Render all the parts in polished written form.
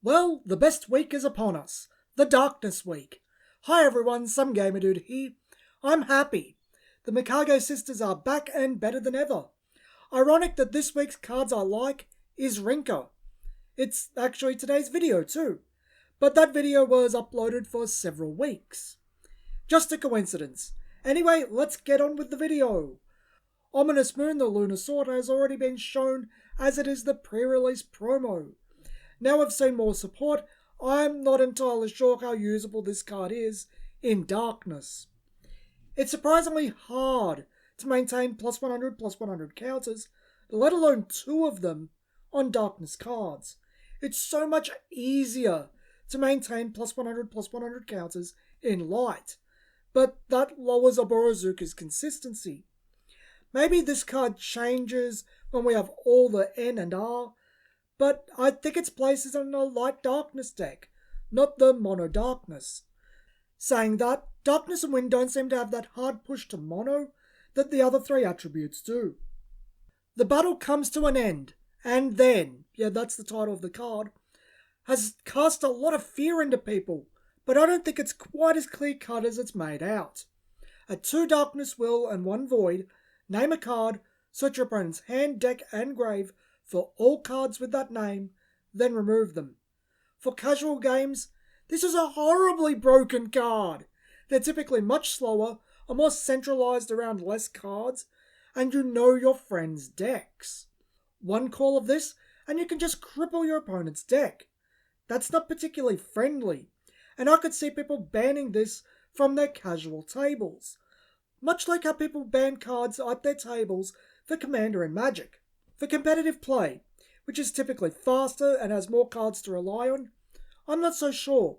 Well, the best week is upon us. The Darkness Week. Hi everyone, some gamer dude here. I'm happy. The Mikage Sisters are back and better than ever. Ironic that this week's cards I like is Rinka. It's actually today's video too. But that video was uploaded for several weeks. Just a coincidence. Anyway, let's get on with the video. Ominous Moon, the Lunar Sword, has already been shown as it is the pre-release promo. Now I've seen more support, I'm not entirely sure how usable this card is in Darkness. It's surprisingly hard to maintain +100/+100 counters, let alone two of them on Darkness cards. It's so much easier to maintain +100/+100 counters in Light, but that lowers Oborozuka's consistency. Maybe this card changes when we have all the N and R, but I think its place is in a Light Darkness deck, not the Mono Darkness. Saying that, Darkness and Wind don't seem to have that hard push to Mono that the other three attributes do. The battle comes to an end, and then, that's the title of the card, has cast a lot of fear into people, but I don't think it's quite as clear-cut as it's made out. At 2 Darkness Will and 1 Void, name a card, search your opponent's hand, deck, and grave for all cards with that name, then remove them. For casual games, this is a horribly broken card. They're typically much slower, are more centralized around less cards, and you know your friends' decks. One call of this, and you can just cripple your opponent's deck. That's not particularly friendly, and I could see people banning this from their casual tables. Much like how people ban cards at their tables for Commander and Magic. For competitive play, which is typically faster and has more cards to rely on, I'm not so sure.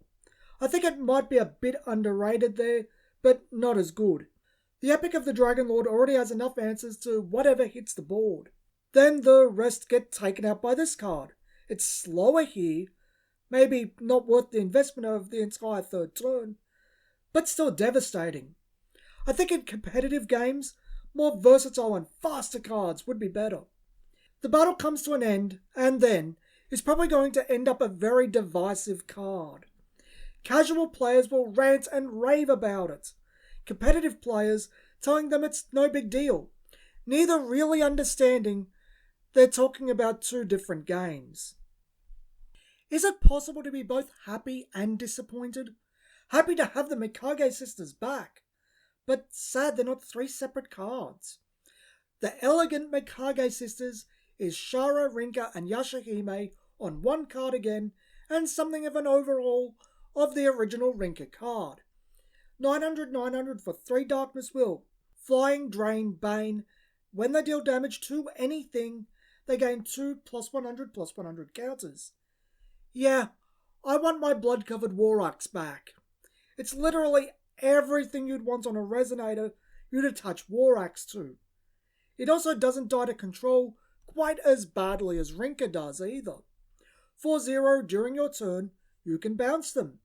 I think it might be a bit underrated there, but not as good. The Epic of the Dragon Lord already has enough answers to whatever hits the board. Then the rest get taken out by this card. It's slower here, maybe not worth the investment of the entire third turn, but still devastating. I think in competitive games, more versatile and faster cards would be better. The battle comes to an end, and then is probably going to end up a very divisive card. Casual players will rant and rave about it. Competitive players telling them it's no big deal. Neither really understanding they're talking about two different games. Is it possible to be both happy and disappointed? Happy to have the Mikage Sisters back, but sad they're not 3 separate cards. The Elegant Mikage Sisters is Shara, Rinka, and Yashahime on 1 card again, and something of an overhaul of the original Rinka card. 900/900 for 3 Darkness Will. Flying, Drain, Bane. When they deal damage to anything, they gain 2 +100/+100 counters. Yeah, I want my blood-covered War Axe back. It's literally everything you'd want on a Resonator you'd attach War Axe to. It also doesn't die to control quite as badly as Rinka does either. 4/0 during your turn, you can bounce them.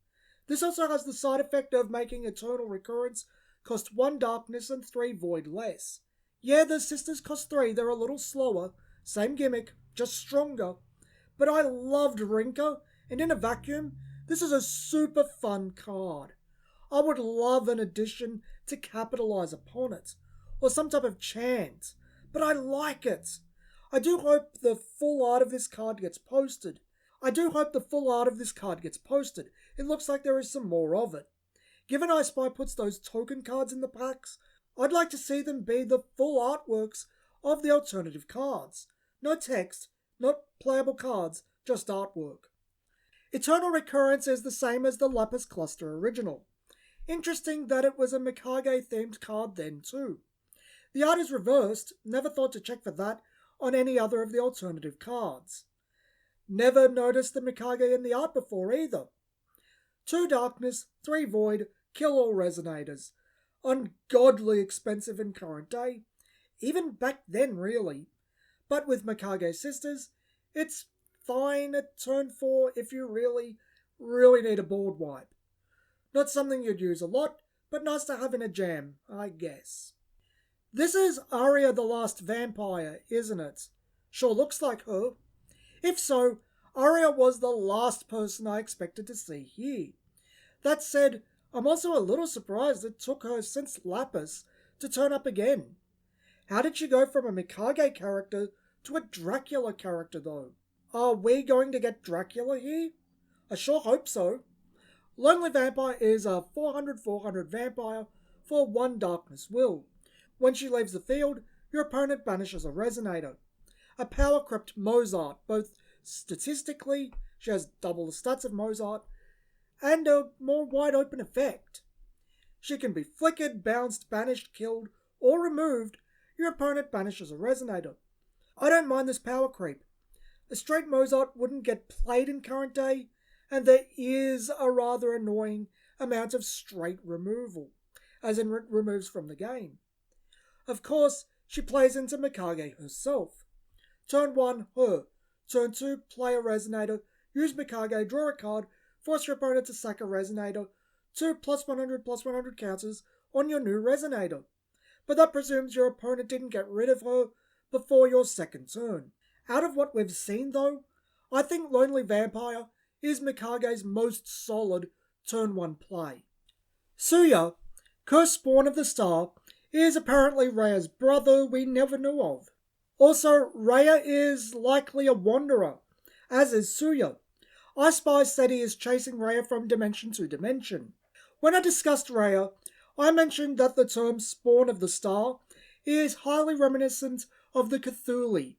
This also has the side effect of making Eternal Recurrence cost 1 Darkness and 3 Void less. Yeah, the Sisters cost 3, they're a little slower, same gimmick, just stronger. But I loved Rinka, and in a vacuum, this is a super fun card. I would love an addition to capitalize upon it, or some type of chant, but I like it. I do hope the full art of this card gets posted. It looks like there is some more of it. Given iSpy puts those token cards in the packs, I'd like to see them be the full artworks of the alternative cards. No text, not playable cards, just artwork. Eternal Recurrence is the same as the Lapis Cluster original. Interesting that it was a Mikage-themed card then too. The art is reversed, never thought to check for that on any other of the alternative cards. Never noticed the Mikage in the art before either. 2 Darkness, 3 Void, kill all Resonators. Ungodly expensive in current day. Even back then really. But with Mikage Sisters, it's fine at turn 4 if you really need a board wipe. Not something you'd use a lot, but nice to have in a jam, I guess. This is Arya the Last Vampire, isn't it? Sure looks like her. If so, Arya was the last person I expected to see here. That said, I'm also a little surprised it took her since Lapis to turn up again. How did she go from a Mikage character to a Dracula character though? Are we going to get Dracula here? I sure hope so. Lonely Vampire is a 400/400 vampire for 1 Darkness Will. When she leaves the field, your opponent banishes a Resonator. A power-crept Mozart, both statistically, she has double the stats of Mozart, and a more wide-open effect. She can be flickered, bounced, banished, killed, or removed. Your opponent banishes a Resonator. I don't mind this power creep. A straight Mozart wouldn't get played in current day, and there is a rather annoying amount of straight removal, as in removes from the game. Of course, she plays into Mikage herself. Turn 1, her. Turn 2, play a Resonator, use Mikage, draw a card, force your opponent to sack a Resonator, 2 +100/+100 counters on your new Resonator. But that presumes your opponent didn't get rid of her before your second turn. Out of what we've seen though, I think Lonely Vampire is Mikage's most solid turn 1 play. Surya, cursed spawn of the star, is apparently Rhea's brother we never knew of. Also, Rhea is likely a wanderer, as is Surya. I Spy said he is chasing Rhea from dimension to dimension. When I discussed Rhea, I mentioned that the term spawn of the star is highly reminiscent of the Cthulhu,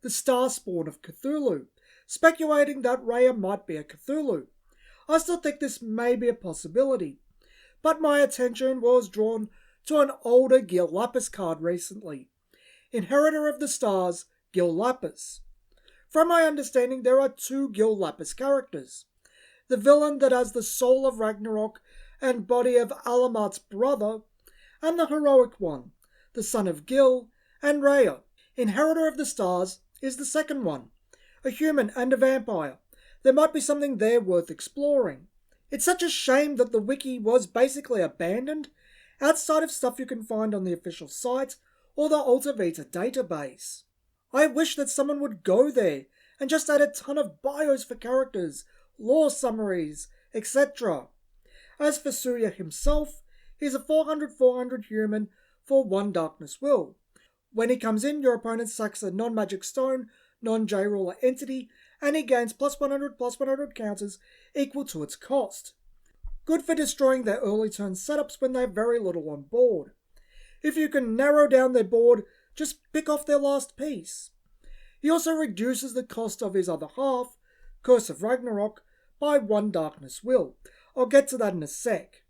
the star spawn of Cthulhu, speculating that Rhea might be a Cthulhu. I still think this may be a possibility, but my attention was drawn to an older Gil Lapis card recently, Inheritor of the Stars, Gil Lapis. From my understanding, there are 2 Gil Lapis characters. The villain that has the soul of Ragnarok and body of Alamart's brother, and the heroic one, the son of Gil and Rhea. Inheritor of the Stars is the second one, a human and a vampire. There might be something there worth exploring. It's such a shame that the wiki was basically abandoned, outside of stuff you can find on the official site or the Alta Vita database. I wish that someone would go there and just add a ton of bios for characters, lore summaries, etc. As for Surya himself, he's a 400/400 human for 1 Darkness Will. When he comes in, your opponent sacks a non-magic stone, non-J-ruler entity, and he gains +100/+100 counters equal to its cost. Good for destroying their early turn setups when they have very little on board. If you can narrow down their board, just pick off their last piece. He also reduces the cost of his other half, Curse of Ragnarok, by 1 Darkness Will. I'll get to that in a sec.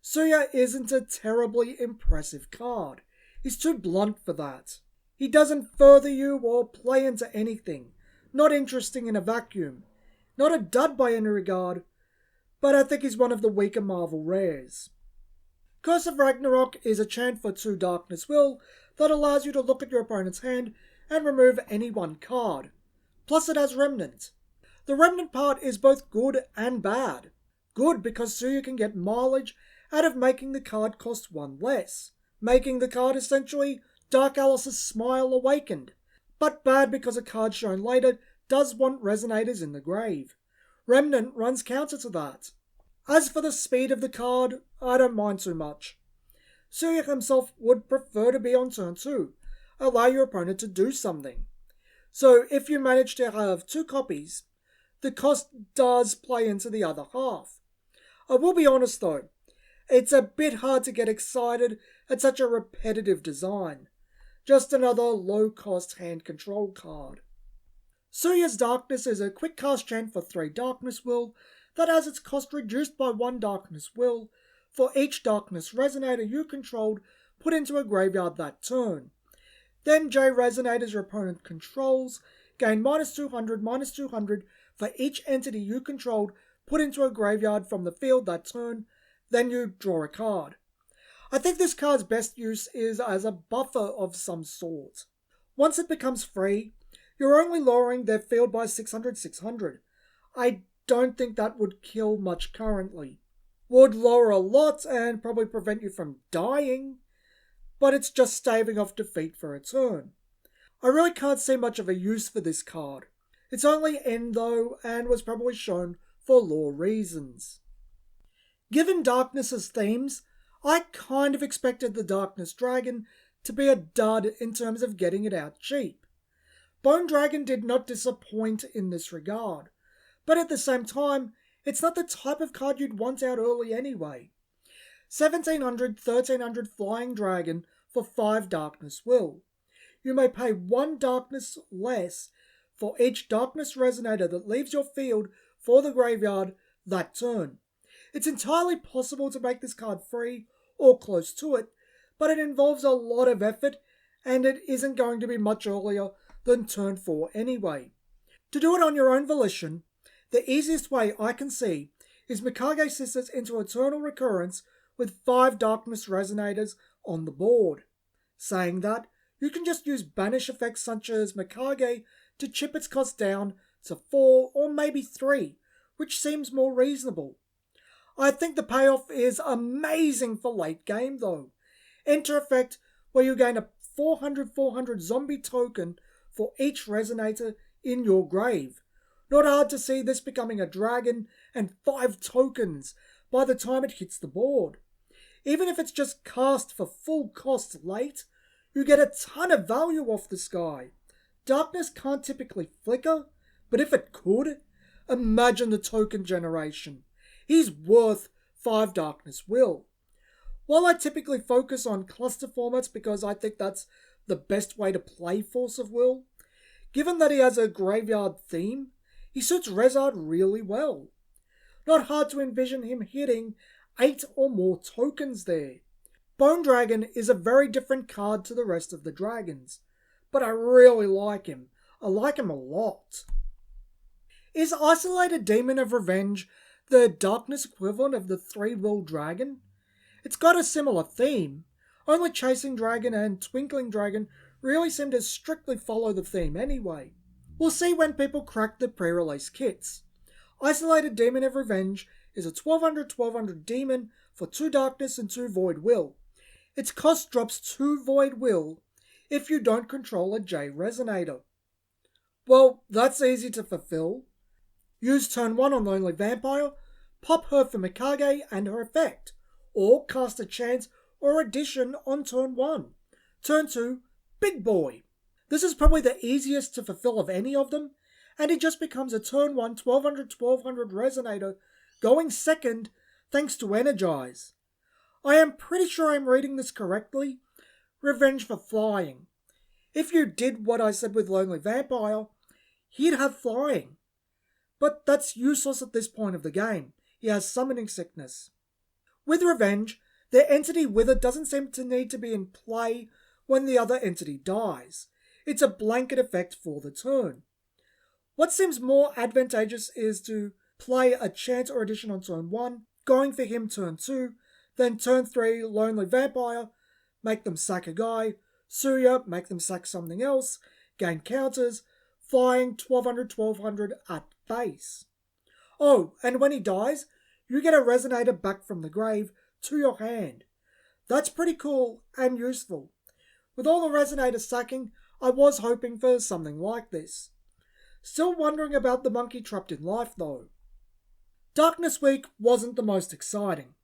Surya isn't a terribly impressive card. He's too blunt for that. He doesn't further you or play into anything. Not interesting in a vacuum. Not a dud by any regard, but I think he's one of the weaker Marvel rares. Curse of Ragnarok is a chant for 2 Darkness Will that allows you to look at your opponent's hand and remove any 1 card. Plus it has Remnant. The Remnant part is both good and bad. Good because Surya can get mileage out of making the card cost 1 less, making the card essentially Dark Alice's Smile Awakened. But bad because a card shown later does want Resonators in the grave. Remnant runs counter to that. As for the speed of the card, I don't mind too much. Surya himself would prefer to be on turn 2, allow your opponent to do something. So if you manage to have 2 copies, the cost does play into the other half. I will be honest though, it's a bit hard to get excited at such a repetitive design. Just another low-cost hand control card. Surya's Darkness is a quick cast chant for 3 Darkness Will that has its cost reduced by 1 Darkness Will for each Darkness Resonator you controlled put into a graveyard that turn. Then J Resonators your opponent controls gain -200/-200 for each entity you controlled put into a graveyard from the field that turn, then you draw a card. I think this card's best use is as a buffer of some sort. Once it becomes free, you're only lowering their field by 600/600. I don't think that would kill much currently. Would lower a lot and probably prevent you from dying, but it's just staving off defeat for a turn. I really can't see much of a use for this card. It's only in though, and was probably shown for lore reasons. Given Darkness's themes, I kind of expected the Darkness Dragon to be a dud in terms of getting it out cheap. Bone Dragon did not disappoint in this regard, but at the same time, it's not the type of card you'd want out early anyway. 1300 Flying Dragon for 5 Darkness Will. You may pay 1 Darkness less for each Darkness Resonator that leaves your field for the graveyard that turn. It's entirely possible to make this card free or close to it, but it involves a lot of effort and it isn't going to be much earlier than turn 4 anyway. To do it on your own volition, the easiest way I can see is Mikage Sisters into Eternal Recurrence with 5 Darkness Resonators on the board. Saying that, you can just use banish effects such as Mikage to chip its cost down to 4 or maybe 3, which seems more reasonable. I think the payoff is amazing for late game though. Enter effect where you gain a 400 zombie token for each resonator in your grave. Not hard to see this becoming a dragon and 5 tokens by the time it hits the board. Even if it's just cast for full cost late, you get a ton of value off this guy. Darkness can't typically flicker, but if it could, imagine the token generation. He's worth 5 Darkness Will. While I typically focus on cluster formats because I think that's the best way to play Force of Will, given that he has a graveyard theme, he suits Rezard really well. Not hard to envision him hitting 8 or more tokens there. Bone Dragon is a very different card to the rest of the dragons, but I really like him. I like him a lot. Is Isolated Demon of Revenge the Darkness equivalent of the 3-Will Dragon? It's got a similar theme, only Chasing Dragon and Twinkling Dragon really seem to strictly follow the theme anyway. We'll see when people crack the pre-release kits. Isolated Demon of Revenge is a 1200 demon for 2 Darkness and 2 Void Will. Its cost drops 2 Void Will if you don't control a J Resonator. Well, that's easy to fulfill. Use turn 1 on Lonely Vampire, pop her for Mikage and her effect, or cast a chance or addition on turn 1. Turn 2, Big Boy. This is probably the easiest to fulfill of any of them, and it just becomes a turn 1 1200 Resonator going second thanks to Energize. I am pretty sure I'm reading this correctly. Revenge for flying. If you did what I said with Lonely Vampire, he'd have flying. But that's useless at this point of the game. He has summoning sickness. With Revenge, the entity with it doesn't seem to need to be in play when the other entity dies. It's a blanket effect for the turn. What seems more advantageous is to play a chance or addition on turn 1, going for him turn 2, then turn 3 Lonely Vampire, make them sack a guy, Surya, make them sack something else, gain counters, flying 1200 at base. Oh, and when he dies, you get a Resonator back from the grave to your hand. That's pretty cool and useful. With all the Resonator sacking, I was hoping for something like this. Still wondering about the monkey trapped in life though. Darkness Week wasn't the most exciting.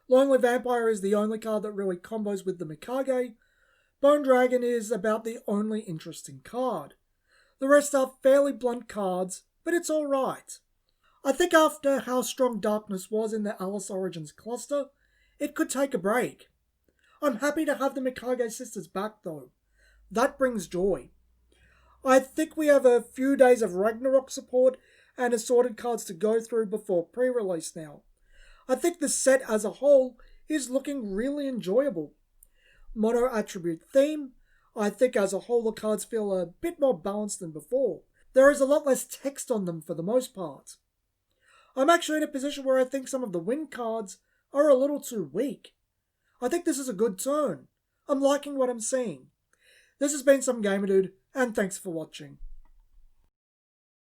Lonely Vampire is the only card that really combos with the Mikage. Bone Dragon is about the only interesting card. The rest are fairly blunt cards, but it's alright. I think after how strong Darkness was in the Alice Origins cluster, it could take a break. I'm happy to have the Mikage Sisters back though. That brings joy. I think we have a few days of Ragnarok support and assorted cards to go through before pre-release now. I think the set as a whole is looking really enjoyable. Mono attribute theme, I think as a whole the cards feel a bit more balanced than before. There is a lot less text on them for the most part. I'm actually in a position where I think some of the win cards are a little too weak. I think this is a good turn. I'm liking what I'm seeing. This has been Some Gamer Dude, and thanks for watching.